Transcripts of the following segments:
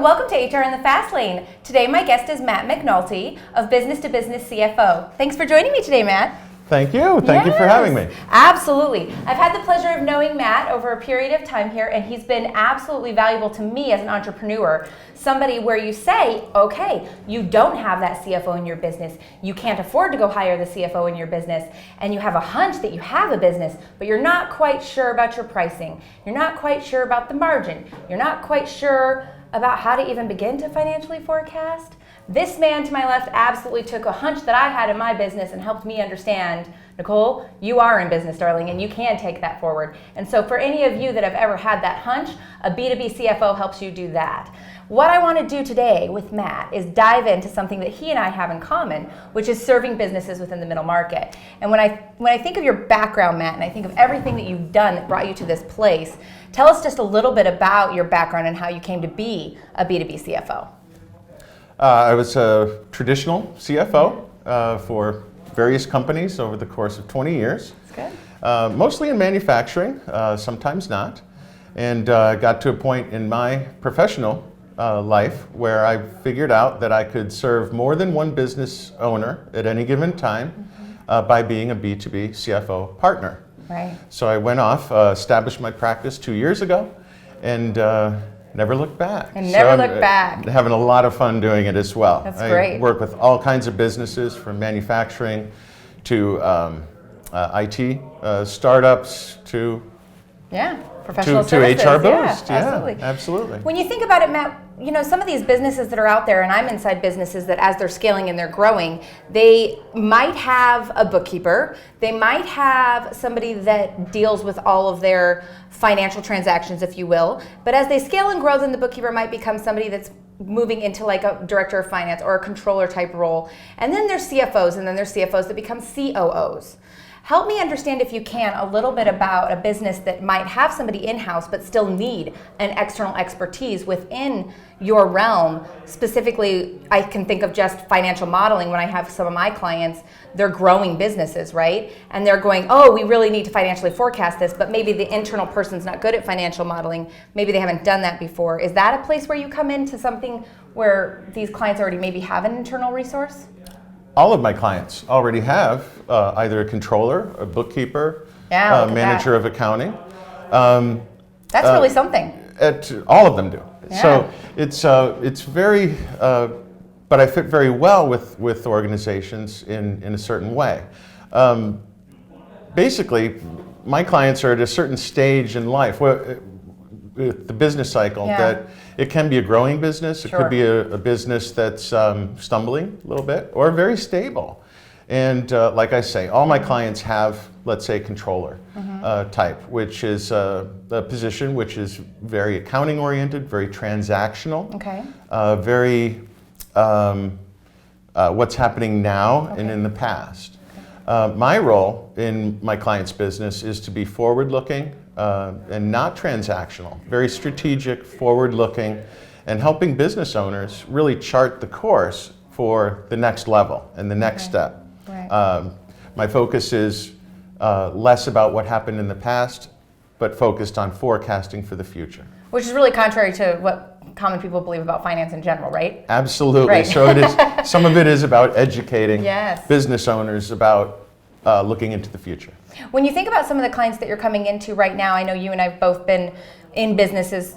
and welcome to HR in the Fast Lane. Today my guest is Matt McNulty of B2B CFO. Thanks for joining me today, Matt. Thank you. Thank you for having me. Absolutely. I've had the pleasure of knowing Matt over a period of time here, and he's been absolutely valuable to me as an entrepreneur. Somebody where you say, okay, you don't have that CFO in your business, you can't afford to go hire the CFO in your business, and you have a hunch that you have a business, but you're not quite sure about your pricing. You're not quite sure about the margin. You're not quite sure about how to even begin to financially forecast. This man to my left absolutely took a hunch that I had in my business and helped me understand, Nicole, you are in business, darling, and you can take that forward. And so for any of you that have ever had that hunch, a B2B CFO helps you do that. What I want to do today with Matt is dive into something that he and I have in common, which is serving businesses within the middle market. And when I think of your background, Matt, and I think of everything that you've done that brought you to this place, tell us just a little bit about your background and how you came to be a B2B CFO. I was a traditional CFO for various companies over the course of 20 years. That's good. Mostly in manufacturing, sometimes not. And got to a point in my professional life where I figured out that I could serve more than one business owner at any given time by being a B2B CFO partner. Right. So I went off, established my practice 2 years ago, and never looked back. And never looked back. Having a lot of fun doing it as well. That's great. I work with all kinds of businesses, from manufacturing to IT startups to professional to services. HR Boost. Yeah, Absolutely. When you think about it, Matt, you know, some of these businesses that are out there, and I'm inside businesses that as they're scaling and they're growing, they might have a bookkeeper, they might have somebody that deals with all of their financial transactions, if you will, but as they scale and grow, then the bookkeeper might become somebody that's moving into like a director of finance or a controller type role. And then there's CFOs, and then there's CFOs that become COOs. Help me understand, if you can, a little bit about a business that might have somebody in-house but still need an external expertise within your realm. Specifically, I can think of just financial modeling when I have some of my clients. They're growing businesses, right? And they're going, oh, we really need to financially forecast this, but maybe the internal person's not good at financial modeling. Maybe they haven't done that before. Is that a place where you come into something where these clients already maybe have an internal resource? All of my clients already have either a controller, a bookkeeper, a manager of accounting. That's really something. All of them do. Yeah. So it's very, but I fit very well with organizations in a certain way. Basically, my clients are at a certain stage in life where the business cycle that it can be a growing business, it could be a business that's stumbling a little bit, or very stable. And like I say, all my clients have, let's say, controller type, which is a position which is very accounting oriented, very transactional, very what's happening now and in the past. My role in my client's business is to be forward-looking and not transactional, very strategic, forward-looking, and helping business owners really chart the course for the next level and the next step. Right. My focus is less about what happened in the past, but focused on forecasting for the future. Which is really contrary to what common people believe about finance in general, right? Absolutely. Right. So it is. Some of it is about educating Yes. business owners about looking into the future. When you think about some of the clients that you're coming into right now, I know you and I have both been in businesses,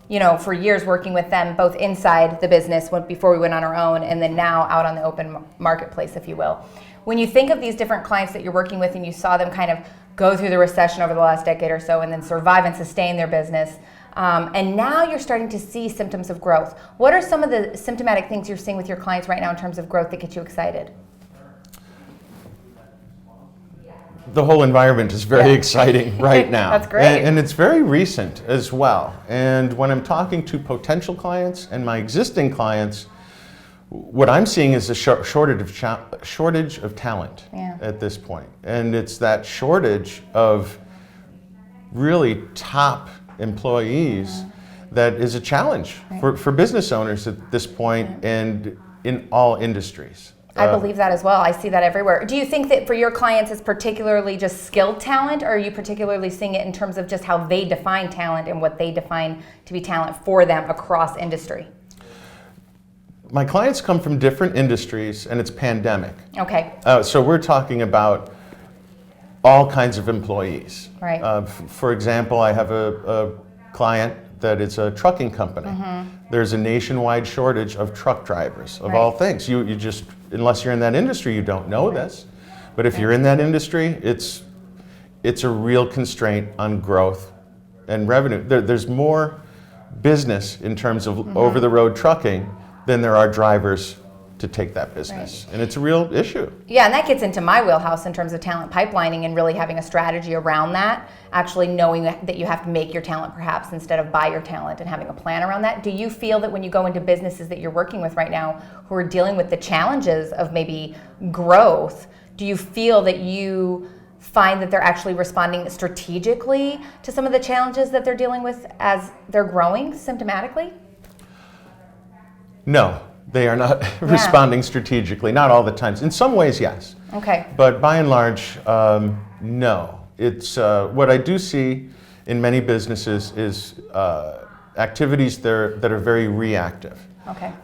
you know, for years working with them, both inside the business before we went on our own, and then now out on the open marketplace, if you will. When you think of these different clients that you're working with and you saw them kind of go through the recession over the last decade or so and then survive and sustain their business, and now you're starting to see symptoms of growth. What are some of the symptomatic things you're seeing with your clients right now in terms of growth that get you excited? The whole environment is very exciting right now. That's great. And it's very recent as well. And when I'm talking to potential clients and my existing clients, what I'm seeing is a shortage of talent at this point. And it's that shortage of really top employees that is a challenge for business owners at this point and in all industries. I believe that as well. I see that everywhere. Do you think that for your clients it's particularly just skilled talent, or are you particularly seeing it in terms of just how they define talent and what they define to be talent for them across industry? my clients come from different industries, and it's pandemic. Okay. So we're talking about all kinds of employees. Right. For example, I have a client that is a trucking company. There's a nationwide shortage of truck drivers, of all things. You just, unless you're in that industry, you don't know this. But if you're in that industry, it's a real constraint on growth and revenue. There's more business in terms of over-the-road trucking than there are drivers to take that business. And it's a real issue. Yeah, and that gets into my wheelhouse in terms of talent pipelining and really having a strategy around that, actually knowing that you have to make your talent perhaps instead of buy your talent, and having a plan around that. Do you feel that when you go into businesses that you're working with right now who are dealing with the challenges of maybe growth, do you feel that you find that they're actually responding strategically to some of the challenges that they're dealing with as they're growing symptomatically? No, they are not responding strategically, not all the times. In some ways, yes. Okay. But by and large, no. It's what I do see in many businesses is activities that are very reactive,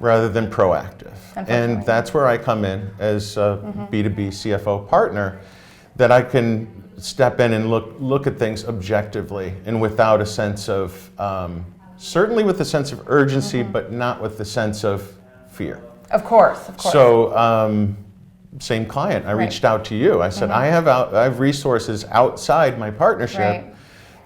rather than proactive. And that's where I come in as a B2B CFO partner, that I can step in and look at things objectively and without a sense of, certainly with a sense of urgency, but not with the sense of fear. Of course, of course. So, same client, I reached out to you. I said, I have resources outside my partnership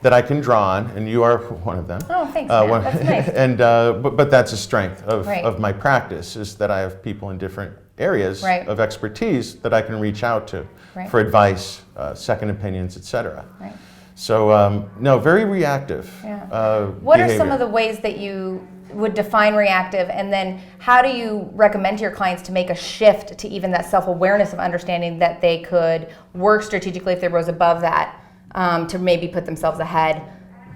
that I can draw on, and you are one of them. Oh, thanks, man. That's nice. And but that's a strength of my practice, is that I have people in different areas of expertise that I can reach out to for advice, second opinions, etc. So no, very reactive. What are some of the ways that you would define reactive, and then how do you recommend to your clients to make a shift to even that self-awareness of understanding that they could work strategically if they rose above that, to maybe put themselves ahead,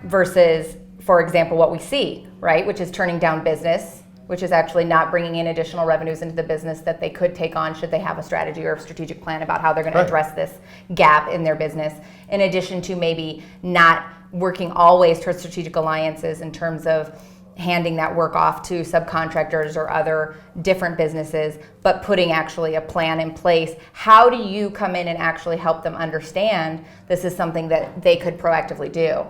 versus, for example, what we see, right, which is turning down business, which is actually not bringing in additional revenues into the business that they could take on should they have a strategy or a strategic plan about how they're going to address this gap in their business, in addition to maybe not working always towards strategic alliances in terms of handing that work off to subcontractors or other different businesses, but putting actually a plan in place. How do you come in and actually help them understand this is something that they could proactively do?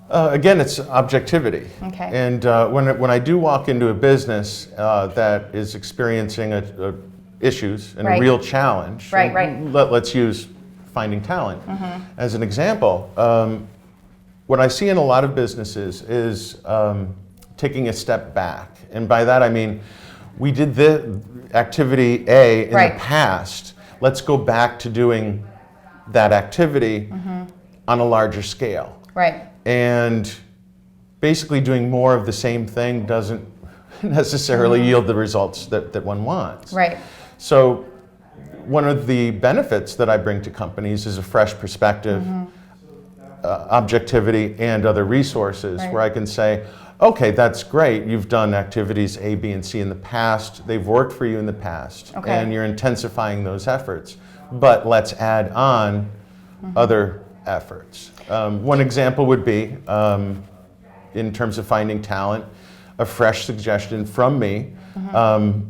Again, it's objectivity. And when I do walk into a business that is experiencing issues and a real challenge, let's use finding talent as an example. What I see in a lot of businesses is taking a step back. And by that I mean, we did the activity A in the past. Let's go back to doing that activity on a larger scale. And basically doing more of the same thing doesn't necessarily yield the results that one wants. So one of the benefits that I bring to companies is a fresh perspective, objectivity, and other resources where I can say, okay, that's great. You've done activities A, B, and C in the past. They've worked for you in the past, and you're intensifying those efforts. But let's add on other efforts. One example would be, in terms of finding talent, a fresh suggestion from me,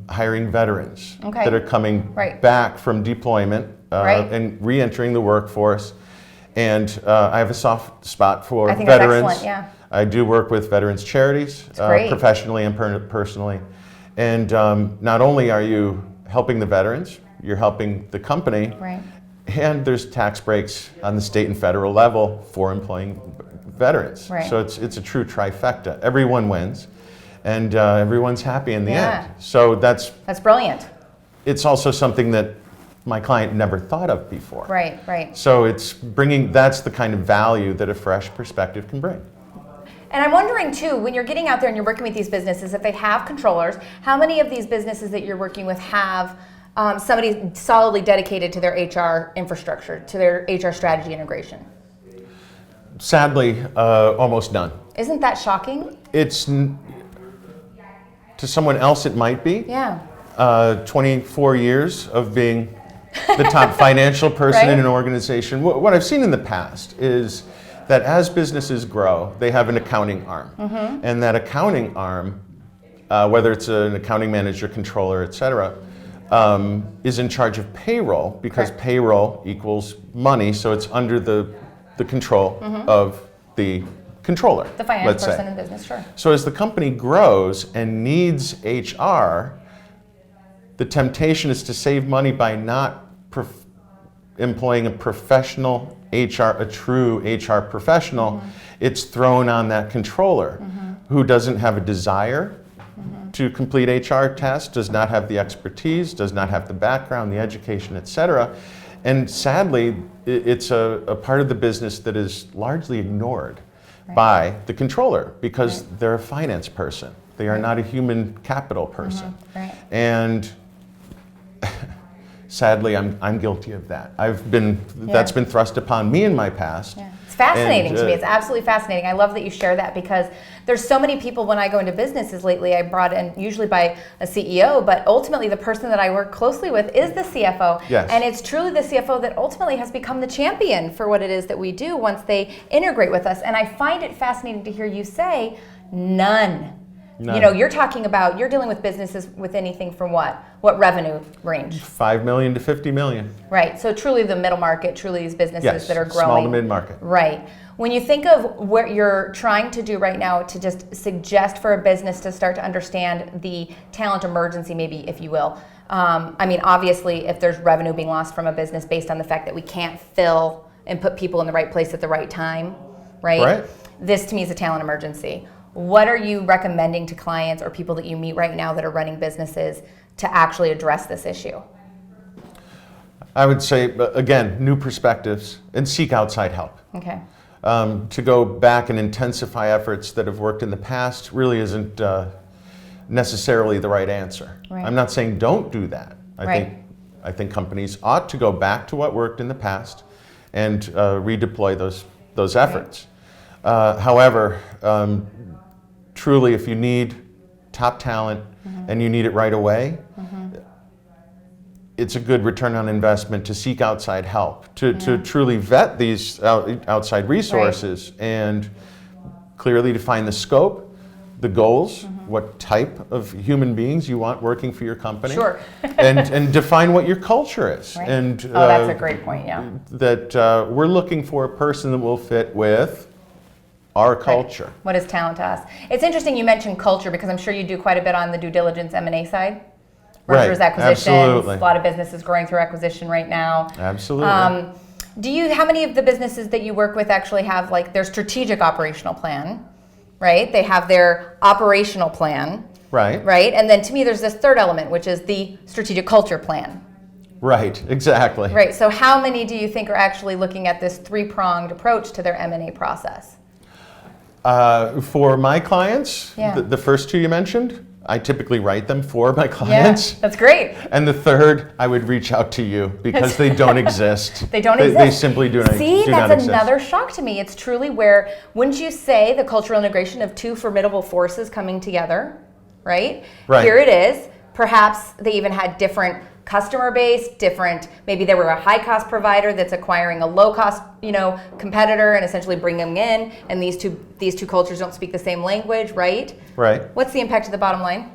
hiring veterans that are coming back from deployment and re-entering the workforce. And I have a soft spot for veterans. That's excellent, I do work with veterans charities, professionally and personally. And not only are you helping the veterans, you're helping the company. And there's tax breaks on the state and federal level for employing veterans. So it's a true trifecta. Everyone wins, and everyone's happy in the end. So that's brilliant. It's also something that my client never thought of before. So it's that's the kind of value that a fresh perspective can bring. And I'm wondering too, when you're getting out there and you're working with these businesses, if they have controllers, how many of these businesses that you're working with have somebody solidly dedicated to their HR infrastructure, to their HR strategy integration? Sadly, almost none. Isn't that shocking? It's, to someone else it might be. 24 years of being the top financial person in an organization. What I've seen in the past is that as businesses grow, they have an accounting arm. And that accounting arm whether it's an accounting manager, controller, et cetera, is in charge of payroll, because Correct. payroll equals money, so it's under the control of the controller. The finance let's person say. in business, sure. So as the company grows and needs HR, the temptation is to save money by not employing a professional HR, a true HR professional. It's thrown on that controller who doesn't have a desire to complete HR tasks, does not have the expertise, does not have the background, the education, et cetera. And sadly, it's a part of the business that is largely ignored by the controller, because they're a finance person. They are not a human capital person. And sadly, I'm guilty of that. That's been thrust upon me in my past. It's fascinating to me. It's absolutely fascinating. I love that you share that, because there's so many people when I go into businesses lately, I brought in usually by a CEO, but ultimately the person that I work closely with is the CFO. Yes. And it's truly the CFO that ultimately has become the champion for what it is that we do once they integrate with us. And I find it fascinating to hear you say, none. You know, you're dealing with businesses with anything from what revenue range? 5 million to 50 million. Right, so truly the middle market, truly these businesses that are growing. Small to mid-market. Right. When you think of what you're trying to do right now to just suggest for a business to start to understand the talent emergency, maybe, if you will. I mean, obviously, if there's revenue being lost from a business based on the fact that we can't fill and put people in the right place at the right time, right? This to me is a talent emergency. What are you recommending to clients or people that you meet right now that are running businesses to actually address this issue? I would say, again, new perspectives and seek outside help. Okay. To go back and intensify efforts that have worked in the past really isn't necessarily the right answer. I'm not saying don't do that. I think companies ought to go back to what worked in the past and redeploy those efforts. However, truly, if you need top talent and you need it right away, it's a good return on investment to seek outside help, to truly vet these outside resources and clearly define the scope, the goals, what type of human beings you want working for your company, and define what your culture is. And that's a great point, that we're looking for a person that will fit with our culture. What is talent to us? It's interesting you mentioned culture, because I'm sure you do quite a bit on the due diligence M&A side. Mergers, acquisitions. Absolutely. A lot of businesses growing through acquisition right now. Absolutely. How many of the businesses that you work with actually have like their strategic operational plan, right? They have their operational plan. Right? And then to me there's this third element, which is the strategic culture plan. Right, exactly. Right, so how many do you think are actually looking at this three-pronged approach to their M&A process? For my clients, the first two you mentioned, I typically write them for my clients. That's great. And the third, I would reach out to you, because they don't exist. They don't exist. They simply do not exist. See, that's another shock to me. It's truly where, wouldn't you say the cultural integration of two formidable forces coming together, right? Here it is. Perhaps they even had different customer base, maybe they were a high-cost provider that's acquiring a low-cost, competitor and essentially bringing them in, and these two cultures don't speak the same language, right? What's the impact to the bottom line?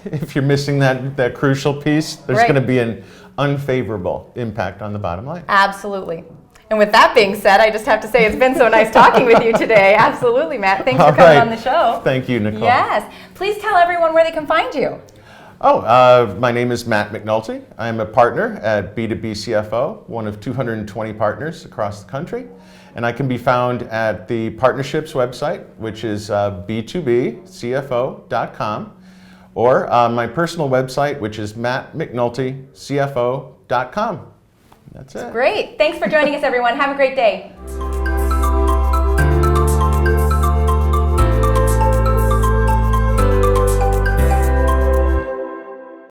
If you're missing that crucial piece, there's going to be an unfavorable impact on the bottom line. Absolutely. And with that being said, I just have to say it's been so nice talking with you today. Absolutely, Matt. Thanks for coming on the show. Thank you, Nicole. Yes. Please tell everyone where they can find you. My name is Matt McNulty. I'm a partner at B2B CFO, one of 220 partners across the country. And I can be found at the partnerships website, which is B2BCFO.com, or my personal website, which is mattmcnultycfo.com. That's it. Great. Thanks for joining us, everyone. Have a great day.